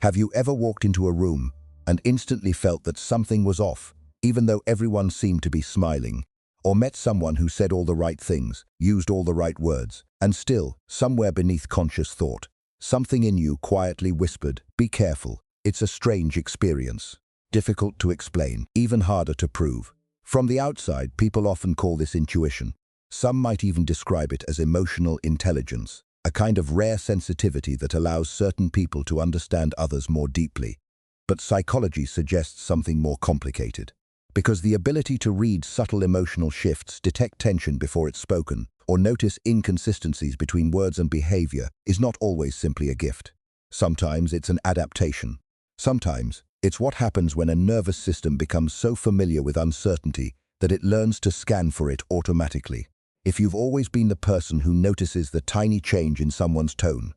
Have you ever walked into a room and instantly felt that something was off, even though everyone seemed to be smiling? Or met someone who said all the right things, used all the right words, and still, somewhere beneath conscious thought, something in you quietly whispered, "Be careful." It's a strange experience. Difficult to explain, even harder to prove. From the outside, people often call this intuition. Some might even describe it as emotional intelligence, a kind of rare sensitivity that allows certain people to understand others more deeply. But psychology suggests something more complicated. Because the ability to read subtle emotional shifts, detect tension before it's spoken, or notice inconsistencies between words and behavior is not always simply a gift. Sometimes it's an adaptation. Sometimes it's what happens when a nervous system becomes so familiar with uncertainty that it learns to scan for it automatically. If you've always been the person who notices the tiny change in someone's tone,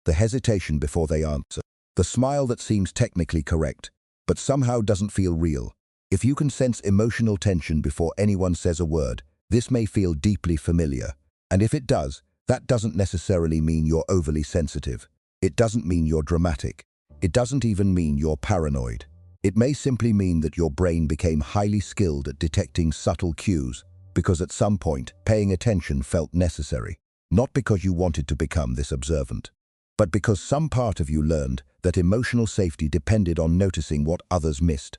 the hesitation before they answer, the smile that seems technically correct, but somehow doesn't feel real, if you can sense emotional tension before anyone says a word, this may feel deeply familiar. And if it does, that doesn't necessarily mean you're overly sensitive. It doesn't mean you're dramatic. It doesn't even mean you're paranoid. It may simply mean that your brain became highly skilled at detecting subtle cues because at some point, paying attention felt necessary. Not because you wanted to become this observant, but because some part of you learned that emotional safety depended on noticing what others missed.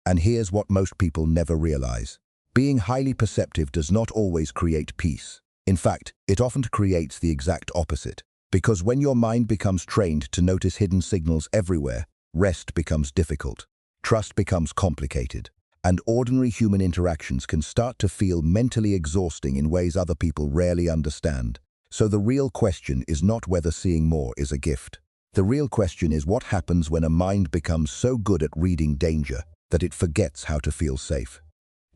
And here's what most people never realize. Being highly perceptive does not always create peace. In fact, it often creates the exact opposite. Because when your mind becomes trained to notice hidden signals everywhere, rest becomes difficult, trust becomes complicated, and ordinary human interactions can start to feel mentally exhausting in ways other people rarely understand. So the real question is not whether seeing more is a gift. The real question is what happens when a mind becomes so good at reading danger that it forgets how to feel safe.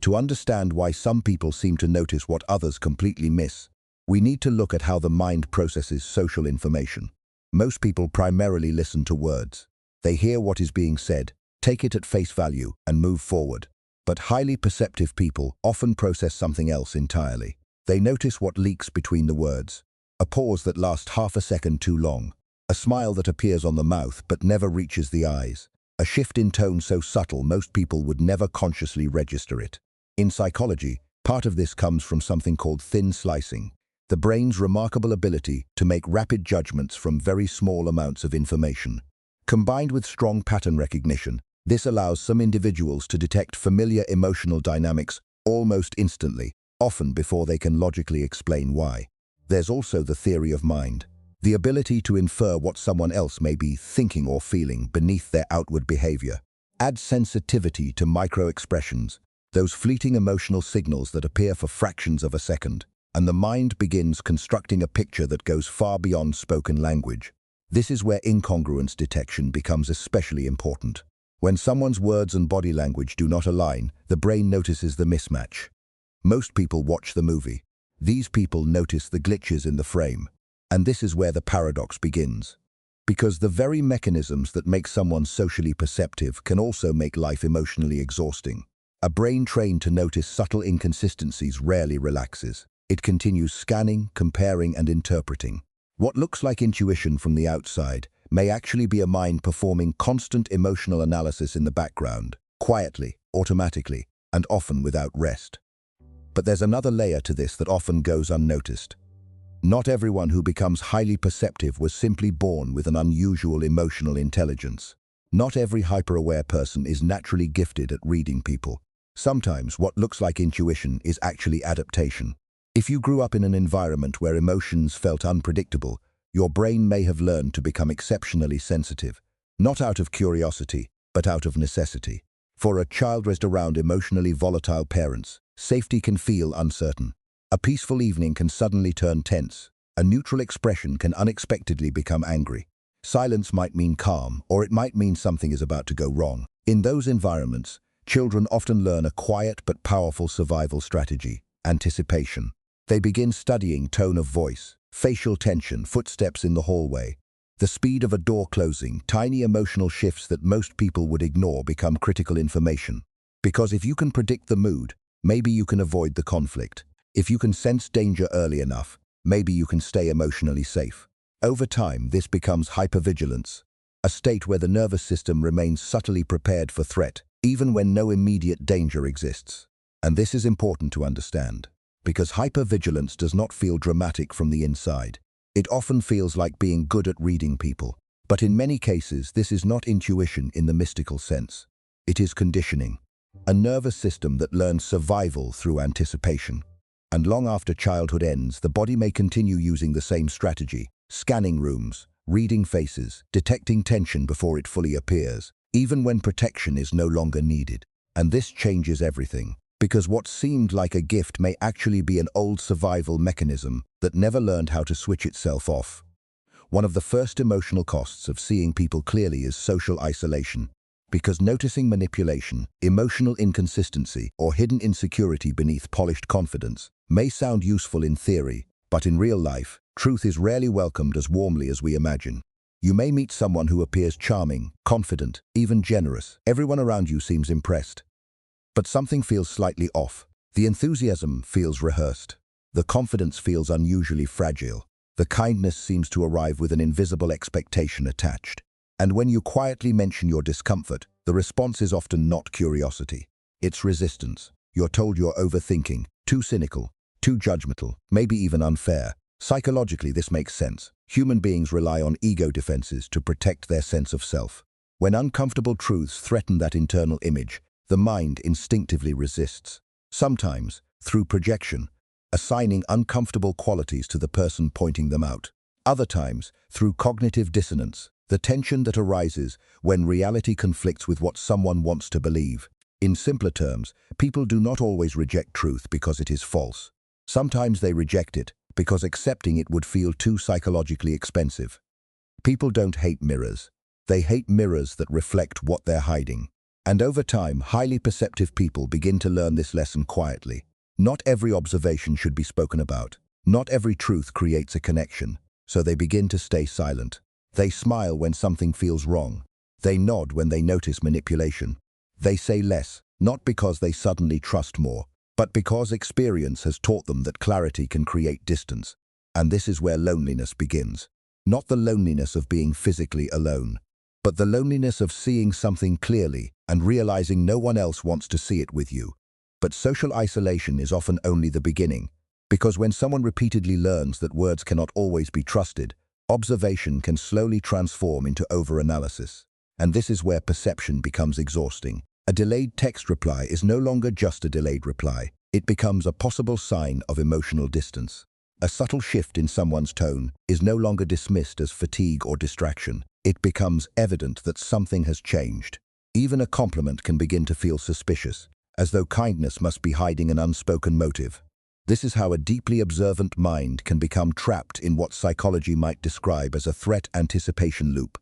To understand why some people seem to notice what others completely miss, we need to look at how the mind processes social information. Most people primarily listen to words. They hear what is being said, take it at face value, and move forward. But highly perceptive people often process something else entirely. They notice what leaks between the words, a pause that lasts half a second too long, a smile that appears on the mouth but never reaches the eyes, a shift in tone so subtle most people would never consciously register it. In psychology, part of this comes from something called thin slicing, the brain's remarkable ability to make rapid judgments from very small amounts of information. Combined with strong pattern recognition, this allows some individuals to detect familiar emotional dynamics almost instantly, often before they can logically explain why. There's also the theory of mind, the ability to infer what someone else may be thinking or feeling beneath their outward behavior. Add sensitivity to micro-expressions, those fleeting emotional signals that appear for fractions of a second, and the mind begins constructing a picture that goes far beyond spoken language. This is where incongruence detection becomes especially important. When someone's words and body language do not align, the brain notices the mismatch. Most people watch the movie. These people notice the glitches in the frame. And this is where the paradox begins. Because the very mechanisms that make someone socially perceptive can also make life emotionally exhausting. A brain trained to notice subtle inconsistencies rarely relaxes. It continues scanning, comparing, and interpreting. What looks like intuition from the outside may actually be a mind performing constant emotional analysis in the background, quietly, automatically, and often without rest. But there's another layer to this that often goes unnoticed. Not everyone who becomes highly perceptive was simply born with an unusual emotional intelligence. Not every hyper-aware person is naturally gifted at reading people. Sometimes what looks like intuition is actually adaptation. If you grew up in an environment where emotions felt unpredictable, your brain may have learned to become exceptionally sensitive, not out of curiosity, but out of necessity. For a child raised around emotionally volatile parents, safety can feel uncertain. A peaceful evening can suddenly turn tense. A neutral expression can unexpectedly become angry. Silence might mean calm, or it might mean something is about to go wrong. In those environments, children often learn a quiet but powerful survival strategy: anticipation. They begin studying tone of voice, facial tension, footsteps in the hallway. The speed of a door closing, tiny emotional shifts that most people would ignore become critical information. Because if you can predict the mood, maybe you can avoid the conflict. If you can sense danger early enough, maybe you can stay emotionally safe. Over time, this becomes hypervigilance. a state where the nervous system remains subtly prepared for threat, even when no immediate danger exists. And this is important to understand, because hypervigilance does not feel dramatic from the inside. It often feels like being good at reading people. But in many cases, this is not intuition in the mystical sense. It is conditioning, a nervous system that learns survival through anticipation. And long after childhood ends, the body may continue using the same strategy, scanning rooms, reading faces, detecting tension before it fully appears, even when protection is no longer needed. And this changes everything, because what seemed like a gift may actually be an old survival mechanism that never learned how to switch itself off. One of the first emotional costs of seeing people clearly is social isolation, because noticing manipulation, emotional inconsistency, or hidden insecurity beneath polished confidence may sound useful in theory, but in real life, truth is rarely welcomed as warmly as we imagine. You may meet someone who appears charming, confident, even generous. Everyone around you seems impressed. But something feels slightly off. The enthusiasm feels rehearsed. The confidence feels unusually fragile. The kindness seems to arrive with an invisible expectation attached. And when you quietly mention your discomfort, the response is often not curiosity. It's resistance. You're told you're overthinking, too cynical, too judgmental, maybe even unfair. Psychologically, this makes sense. Human beings rely on ego defenses to protect their sense of self. When uncomfortable truths threaten that internal image, the mind instinctively resists. Sometimes, through projection, assigning uncomfortable qualities to the person pointing them out. Other times, through cognitive dissonance, the tension that arises when reality conflicts with what someone wants to believe. In simpler terms, people do not always reject truth because it is false. Sometimes they reject it because accepting it would feel too psychologically expensive. People don't hate mirrors. They hate mirrors that reflect what they're hiding. And over time, highly perceptive people begin to learn this lesson quietly. Not every observation should be spoken about. Not every truth creates a connection, so they begin to stay silent. They smile when something feels wrong. They nod when they notice manipulation. They say less, not because they suddenly trust more, but because experience has taught them that clarity can create distance. And this is where loneliness begins. Not the loneliness of being physically alone, but the loneliness of seeing something clearly and realizing no one else wants to see it with you. But social isolation is often only the beginning, because when someone repeatedly learns that words cannot always be trusted, observation can slowly transform into overanalysis. And this is where perception becomes exhausting. A delayed text reply is no longer just a delayed reply. It becomes a possible sign of emotional distance. A subtle shift in someone's tone is no longer dismissed as fatigue or distraction. It becomes evident that something has changed. Even a compliment can begin to feel suspicious, as though kindness must be hiding an unspoken motive. This is how a deeply observant mind can become trapped in what psychology might describe as a threat anticipation loop,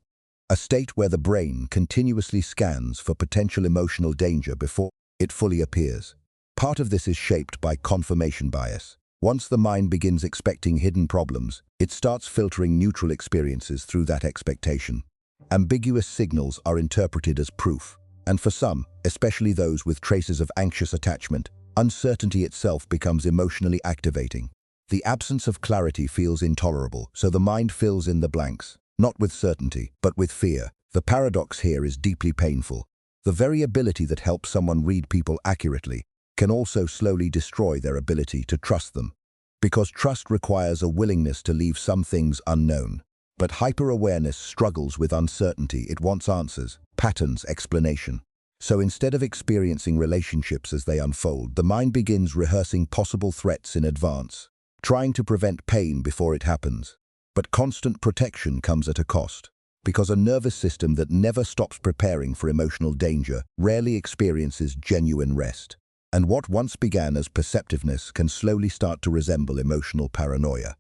a state where the brain continuously scans for potential emotional danger before it fully appears. Part of this is shaped by confirmation bias. Once the mind begins expecting hidden problems, it starts filtering neutral experiences through that expectation. Ambiguous signals are interpreted as proof. And for some, especially those with traces of anxious attachment, uncertainty itself becomes emotionally activating. The absence of clarity feels intolerable, so the mind fills in the blanks, not with certainty, but with fear. The paradox here is deeply painful. The very ability that helps someone read people accurately can also slowly destroy their ability to trust them. Because trust requires a willingness to leave some things unknown. But hyper-awareness struggles with uncertainty. It wants answers, patterns, explanation. So instead of experiencing relationships as they unfold, the mind begins rehearsing possible threats in advance, trying to prevent pain before it happens. But constant protection comes at a cost, because a nervous system that never stops preparing for emotional danger rarely experiences genuine rest. And what once began as perceptiveness can slowly start to resemble emotional paranoia.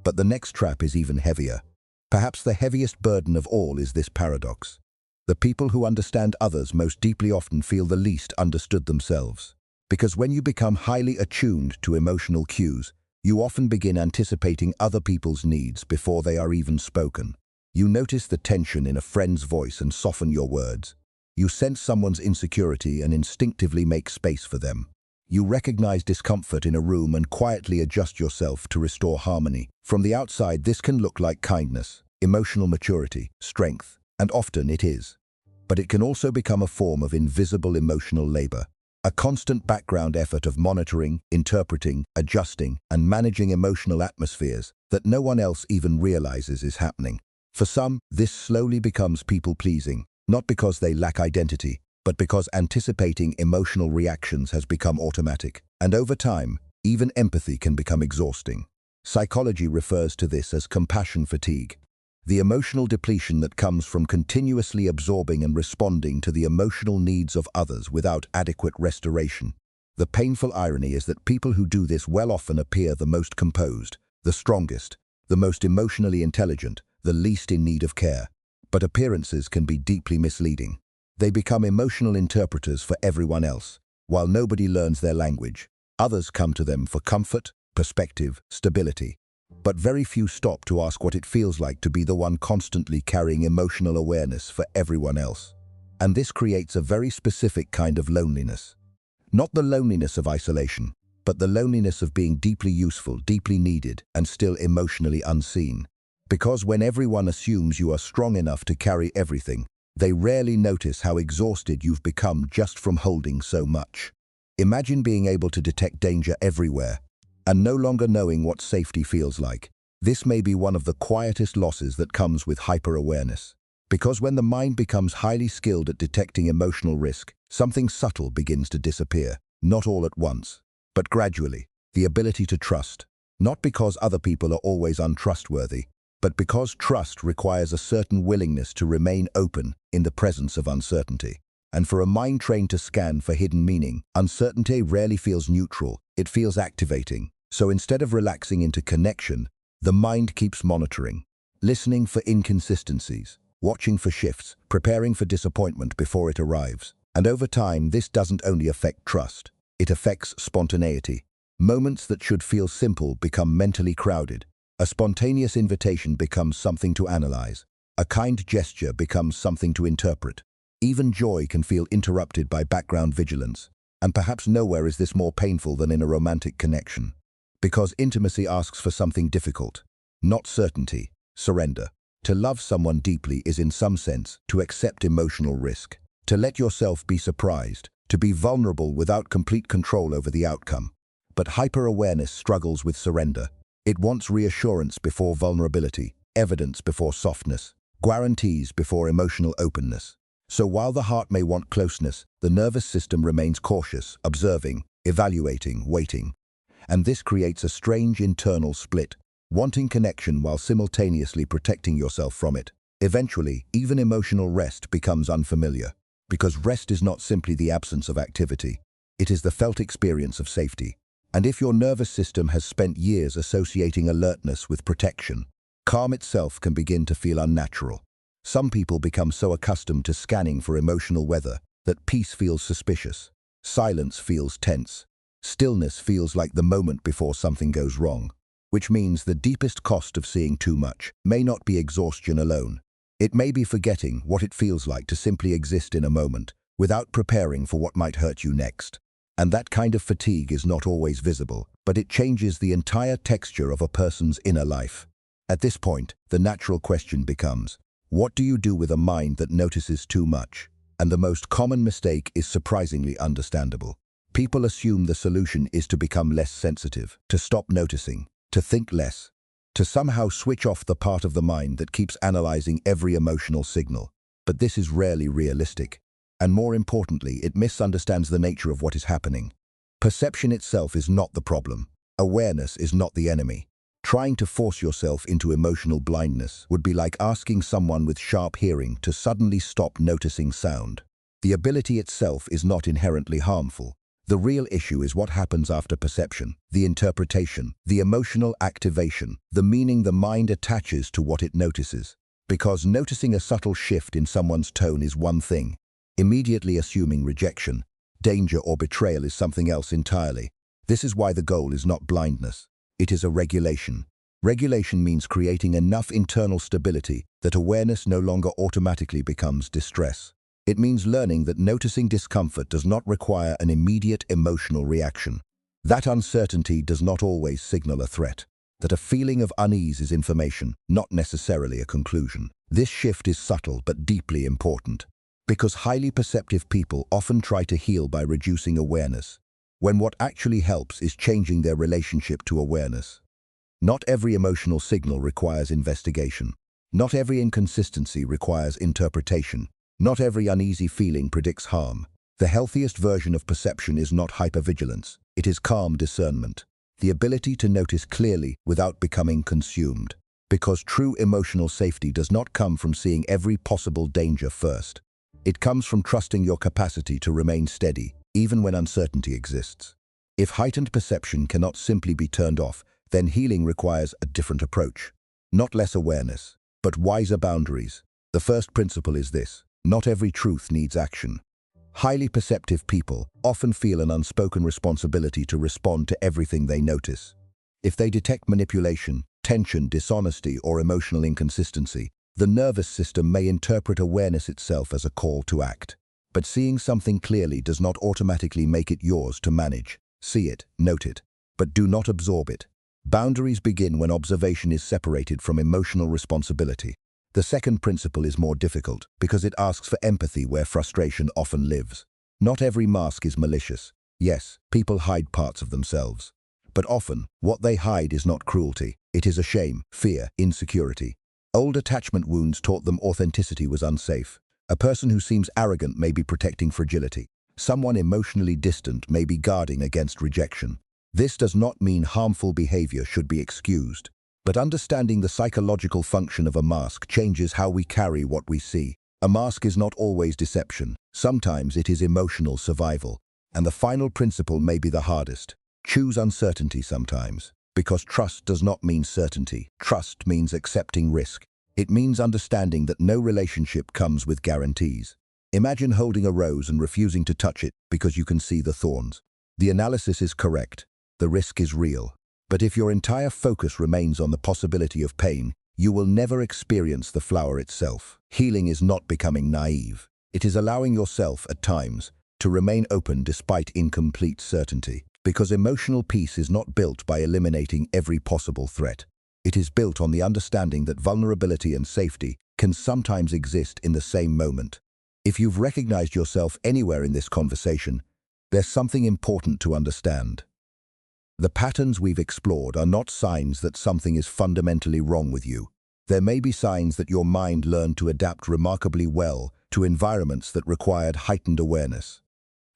But the next trap is even heavier. Perhaps the heaviest burden of all is this paradox. The people who understand others most deeply often feel the least understood themselves. Because when you become highly attuned to emotional cues, you often begin anticipating other people's needs before they are even spoken. You notice the tension in a friend's voice and soften your words. You sense someone's insecurity and instinctively make space for them. You recognize discomfort in a room and quietly adjust yourself to restore harmony. From the outside, this can look like kindness, emotional maturity, strength. and often it is. But it can also become a form of invisible emotional labor, a constant background effort of monitoring, interpreting, adjusting, and managing emotional atmospheres that no one else even realizes is happening. For some, this slowly becomes people-pleasing, not because they lack identity, but because anticipating emotional reactions has become automatic. And over time, even empathy can become exhausting. Psychology refers to this as compassion fatigue, the emotional depletion that comes from continuously absorbing and responding to the emotional needs of others without adequate restoration. The painful irony is that people who do this well often appear the most composed, the strongest, the most emotionally intelligent, the least in need of care. But appearances can be deeply misleading. They become emotional interpreters for everyone else. While nobody learns their language, others come to them for comfort, perspective, stability. But very few stop to ask what it feels like to be the one constantly carrying emotional awareness for everyone else. And this creates a very specific kind of loneliness. Not the loneliness of isolation, but the loneliness of being deeply useful, deeply needed, and still emotionally unseen. Because when everyone assumes you are strong enough to carry everything, they rarely notice how exhausted you've become just from holding so much. Imagine being able to detect danger everywhere, and no longer knowing what safety feels like. This may be one of the quietest losses that comes with hyper-awareness. Because when the mind becomes highly skilled at detecting emotional risk, something subtle begins to disappear, not all at once, but gradually. The ability to trust, not because other people are always untrustworthy, but because trust requires a certain willingness to remain open in the presence of uncertainty. And for a mind trained to scan for hidden meaning, uncertainty rarely feels neutral, it feels activating. So instead of relaxing into connection, the mind keeps monitoring, listening for inconsistencies, watching for shifts, preparing for disappointment before it arrives. And over time, this doesn't only affect trust, it affects spontaneity. Moments that should feel simple become mentally crowded. A spontaneous invitation becomes something to analyze. A kind gesture becomes something to interpret. Even joy can feel interrupted by background vigilance. And perhaps nowhere is this more painful than in a romantic connection. Because intimacy asks for something difficult, not certainty, surrender. To love someone deeply is in some sense to accept emotional risk, to let yourself be surprised, to be vulnerable without complete control over the outcome. But hyper-awareness struggles with surrender. It wants reassurance before vulnerability, evidence before softness, guarantees before emotional openness. So while the heart may want closeness, the nervous system remains cautious, observing, evaluating, waiting. And this creates a strange internal split, wanting connection while simultaneously protecting yourself from it. Eventually, even emotional rest becomes unfamiliar, because rest is not simply the absence of activity, it is the felt experience of safety. And if your nervous system has spent years associating alertness with protection, calm itself can begin to feel unnatural. Some people become so accustomed to scanning for emotional weather that peace feels suspicious, silence feels tense, stillness feels like the moment before something goes wrong, which means the deepest cost of seeing too much may not be exhaustion alone. It may be forgetting what it feels like to simply exist in a moment without preparing for what might hurt you next. And that kind of fatigue is not always visible, but it changes the entire texture of a person's inner life. At this point, the natural question becomes, what do you do with a mind that notices too much? And the most common mistake is surprisingly understandable. People assume the solution is to become less sensitive, to stop noticing, to think less, to somehow switch off the part of the mind that keeps analyzing every emotional signal. But this is rarely realistic. And more importantly, it misunderstands the nature of what is happening. Perception itself is not the problem. Awareness is not the enemy. Trying to force yourself into emotional blindness would be like asking someone with sharp hearing to suddenly stop noticing sound. The ability itself is not inherently harmful. The real issue is what happens after perception, the interpretation, the emotional activation, the meaning the mind attaches to what it notices. Because noticing a subtle shift in someone's tone is one thing, immediately assuming rejection, danger or betrayal is something else entirely. This is why the goal is not blindness. It is a regulation. Regulation means creating enough internal stability that awareness no longer automatically becomes distress. It means learning that noticing discomfort does not require an immediate emotional reaction. That uncertainty does not always signal a threat. That a feeling of unease is information, not necessarily a conclusion. This shift is subtle but deeply important, because highly perceptive people often try to heal by reducing awareness, when what actually helps is changing their relationship to awareness. Not every emotional signal requires investigation. Not every inconsistency requires interpretation. Not every uneasy feeling predicts harm. The healthiest version of perception is not hypervigilance. It is calm discernment, the ability to notice clearly without becoming consumed. Because true emotional safety does not come from seeing every possible danger first. It comes from trusting your capacity to remain steady, even when uncertainty exists. If heightened perception cannot simply be turned off, then healing requires a different approach. Not less awareness, but wiser boundaries. The first principle is this: not every truth needs action. Highly perceptive people often feel an unspoken responsibility to respond to everything they notice. If they detect manipulation, tension, dishonesty, or emotional inconsistency, the nervous system may interpret awareness itself as a call to act. But seeing something clearly does not automatically make it yours to manage. See it, note it, but do not absorb it. Boundaries begin when observation is separated from emotional responsibility. The second principle is more difficult because it asks for empathy where frustration often lives. Not every mask is malicious. Yes, people hide parts of themselves. But often, what they hide is not cruelty. It is a shame, fear, insecurity. Old attachment wounds taught them authenticity was unsafe. A person who seems arrogant may be protecting fragility. Someone emotionally distant may be guarding against rejection. This does not mean harmful behavior should be excused. But understanding the psychological function of a mask changes how we carry what we see. A mask is not always deception. Sometimes it is emotional survival. And the final principle may be the hardest. Choose uncertainty sometimes. Because trust does not mean certainty. Trust means accepting risk. It means understanding that no relationship comes with guarantees. Imagine holding a rose and refusing to touch it because you can see the thorns. The analysis is correct. The risk is real. But if your entire focus remains on the possibility of pain, you will never experience the flower itself. Healing is not becoming naive. It is allowing yourself, at times, to remain open despite incomplete certainty. Because emotional peace is not built by eliminating every possible threat. It is built on the understanding that vulnerability and safety can sometimes exist in the same moment. If you've recognized yourself anywhere in this conversation, there's something important to understand. The patterns we've explored are not signs that something is fundamentally wrong with you. There may be signs that your mind learned to adapt remarkably well to environments that required heightened awareness.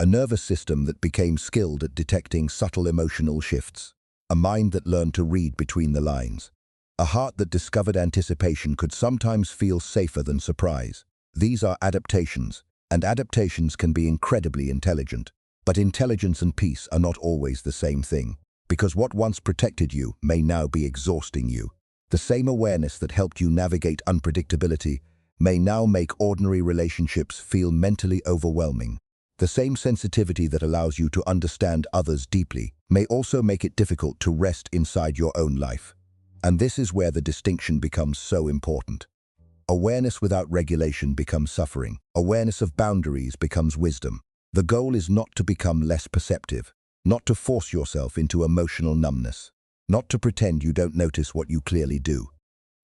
A nervous system that became skilled at detecting subtle emotional shifts. A mind that learned to read between the lines. A heart that discovered anticipation could sometimes feel safer than surprise. These are adaptations, and adaptations can be incredibly intelligent. But intelligence and peace are not always the same thing. Because what once protected you may now be exhausting you. The same awareness that helped you navigate unpredictability may now make ordinary relationships feel mentally overwhelming. The same sensitivity that allows you to understand others deeply may also make it difficult to rest inside your own life. And this is where the distinction becomes so important. Awareness without regulation becomes suffering. Awareness of boundaries becomes wisdom. The goal is not to become less perceptive. Not to force yourself into emotional numbness. Not to pretend you don't notice what you clearly do.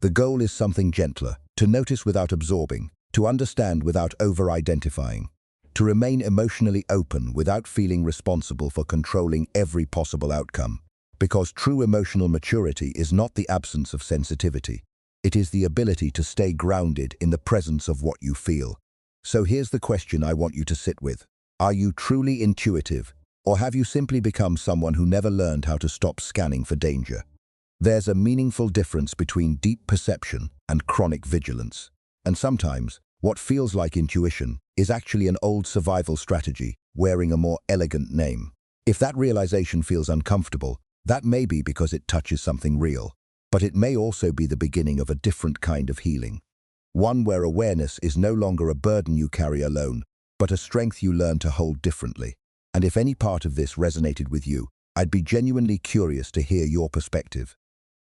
The goal is something gentler, to notice without absorbing, to understand without over-identifying, to remain emotionally open without feeling responsible for controlling every possible outcome. Because true emotional maturity is not the absence of sensitivity. It is the ability to stay grounded in the presence of what you feel. So here's the question I want you to sit with. Are you truly intuitive? Or have you simply become someone who never learned how to stop scanning for danger? There's a meaningful difference between deep perception and chronic vigilance. And sometimes, what feels like intuition is actually an old survival strategy wearing a more elegant name. If that realization feels uncomfortable, that may be because it touches something real. But it may also be the beginning of a different kind of healing. One where awareness is no longer a burden you carry alone, but a strength you learn to hold differently. And if any part of this resonated with you, I'd be genuinely curious to hear your perspective.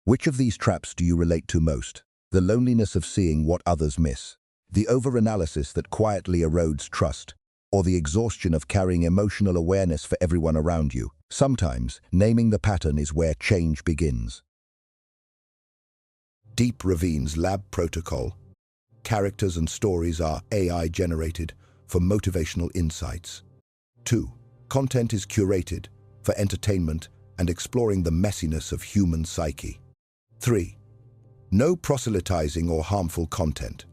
Which of these traps do you relate to most? The loneliness of seeing what others miss, the overanalysis that quietly erodes trust, or the exhaustion of carrying emotional awareness for everyone around you? Sometimes, naming the pattern is where change begins. Deep Ravines Lab Protocol. characters and stories are AI-generated for motivational insights. 2. Content is curated for entertainment and exploring the messiness of human psyche. 3. No proselytizing or harmful content.